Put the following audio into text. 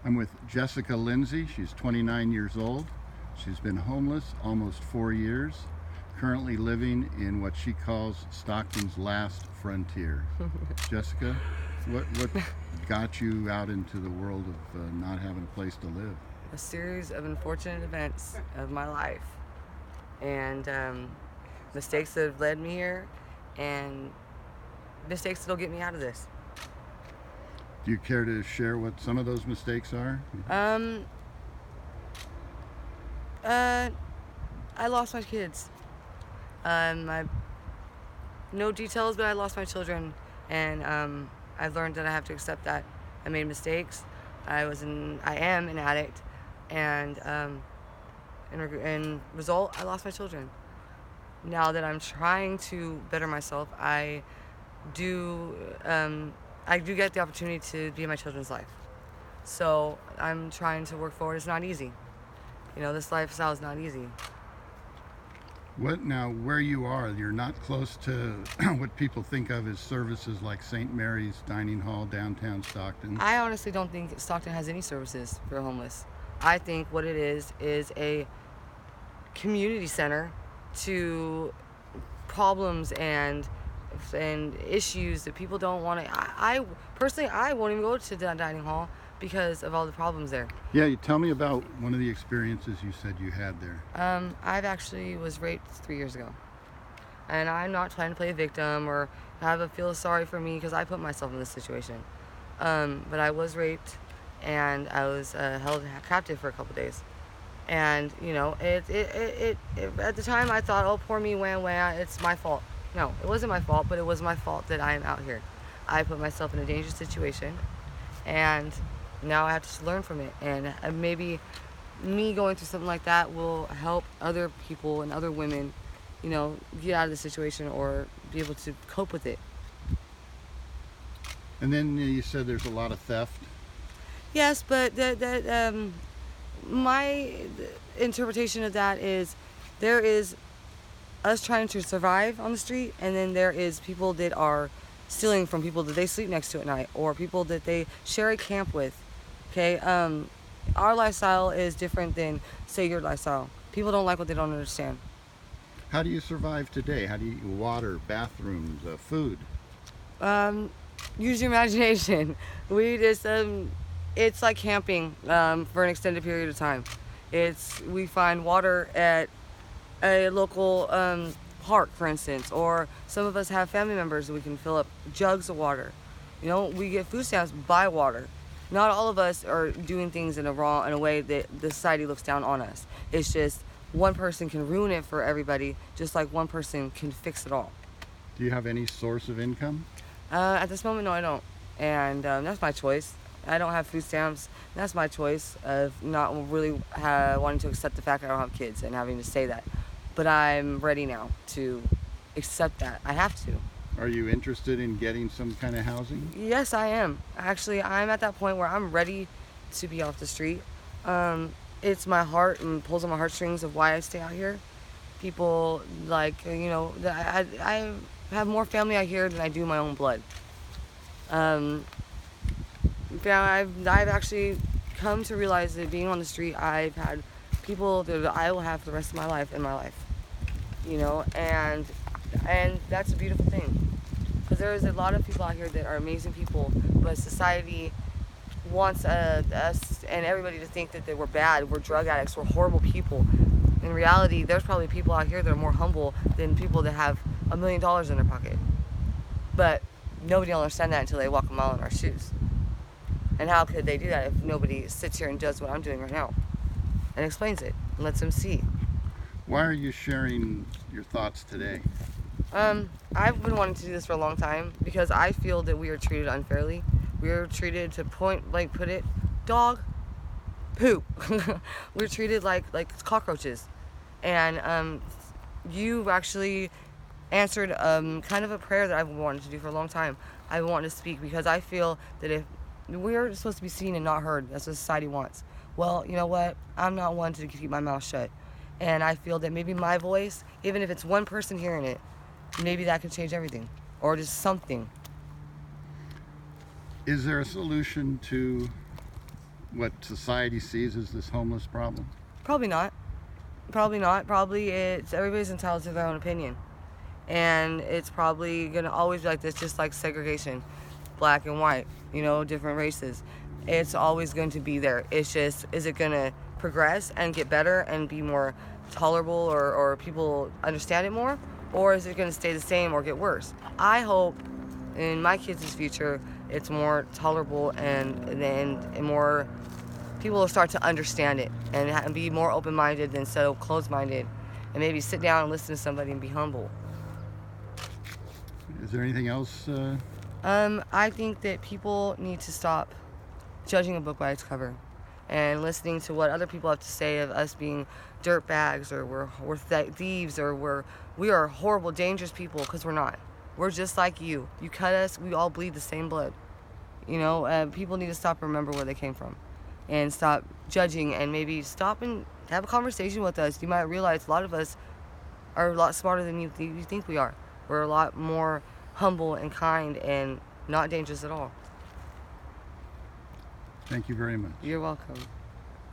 I'm with Jessica Lindsey. She's 29 years old. She's been homeless almost 4 years, currently living in what she calls Stockton's last frontier. Jessica, what got you out into the world of not having a place to live? A series of unfortunate events of my life and mistakes that have led me here and mistakes that'll get me out of this. Do you care to share what some of those mistakes are? I lost my kids. No details, but I lost my children, and I've learned that I have to accept that. I made mistakes. I am an addict, and in result, I lost my children. Now that I'm trying to better myself, I do get the opportunity to be in my children's life. So I'm trying to work forward. It's not easy. You know, this lifestyle is not easy. Where you are, you're not close to what people think of as services like St. Mary's Dining Hall, downtown Stockton. I honestly don't think Stockton has any services for homeless. I think what it is a community center to problems and issues that people don't want to. I personally, I won't even go to the dining hall because of all the problems there. Yeah, you tell me about one of the experiences you said you had there. I've actually was raped 3 years ago, and I'm not trying to play a victim or feel sorry for me because I put myself in this situation. But I was raped, and I was held captive for a couple days. And you know, it at the time I thought, oh, poor me, wah, it's my fault. No, it wasn't my fault, but it was my fault that I am out here. I put myself in a dangerous situation, and now I have to learn from it. And maybe me going through something like that will help other people and other women, you know, get out of the situation or be able to cope with it. And then you said there's a lot of theft. Yes, but my interpretation of that is there is us trying to survive on the street, and then there is people that are stealing from people that they sleep next to at night or people that they share a camp with. Okay, our lifestyle is different than, say, your lifestyle. People don't like what they don't understand. How do you survive today? How do you water, bathrooms, food? Use your imagination. We just it's like camping for an extended period of time. We find water at a local park, for instance, or some of us have family members that we can fill up jugs of water. You know, we get food stamps, buy water. Not all of us are doing things in a way that the society looks down on us. It's just one person can ruin it for everybody, just like one person can fix it all. Do you have any source of income? At this moment, no, I don't. And that's my choice. I don't have food stamps. That's my choice of not really wanting to accept the fact that I don't have kids and having to say that. But I'm ready now to accept that. I have to. Are you interested in getting some kind of housing? Yes, I am. Actually, I'm at that point where I'm ready to be off the street. It's my heart and pulls on my heartstrings of why I stay out here. People you know, I have more family out here than I do my own blood. I've actually come to realize that being on the street, I've had people that I will have for the rest of my life in my life. You know, and that's a beautiful thing. Because there's a lot of people out here that are amazing people, but society wants us and everybody to think that we're bad, we're drug addicts, we're horrible people. In reality, there's probably people out here that are more humble than people that have $1 million in their pocket. But nobody will understand that until they walk a mile in our shoes. And how could they do that if nobody sits here and does what I'm doing right now and explains it and lets them see? Why are you sharing your thoughts today? I've been wanting to do this for a long time because I feel that we are treated unfairly. We are treated, to point blank put it, dog poop. We're treated like cockroaches. And you actually answered kind of a prayer that I've wanted to do for a long time. I wanted to speak because I feel that if we're supposed to be seen and not heard, that's what society wants. Well, you know what? I'm not one to keep my mouth shut. And I feel that maybe my voice, even if it's one person hearing it, maybe that could change everything, or just something. Is there a solution to what society sees as this homeless problem? Probably not. Probably not. Probably everybody's entitled to their own opinion. And it's probably going to always be like this, just like segregation, black and white, different races. It's always going to be there. It's just, is it going to progress and get better and be more tolerable, or people understand it more? Or is it going to stay the same or get worse? I hope in my kids' future it's more tolerable and more people will start to understand it and be more open-minded than so closed-minded, and maybe sit down and listen to somebody and be humble. Is there anything else? I think that people need to stop judging a book by its cover and listening to what other people have to say of us being dirt bags, or we're thieves, or we are horrible, dangerous people, because we're not. We're just like you. You cut us, we all bleed the same blood. People need to stop and remember where they came from and stop judging, and maybe stop and have a conversation with us. You might realize a lot of us are a lot smarter than you think we are. We're a lot more humble and kind and not dangerous at all. Thank you very much. You're welcome.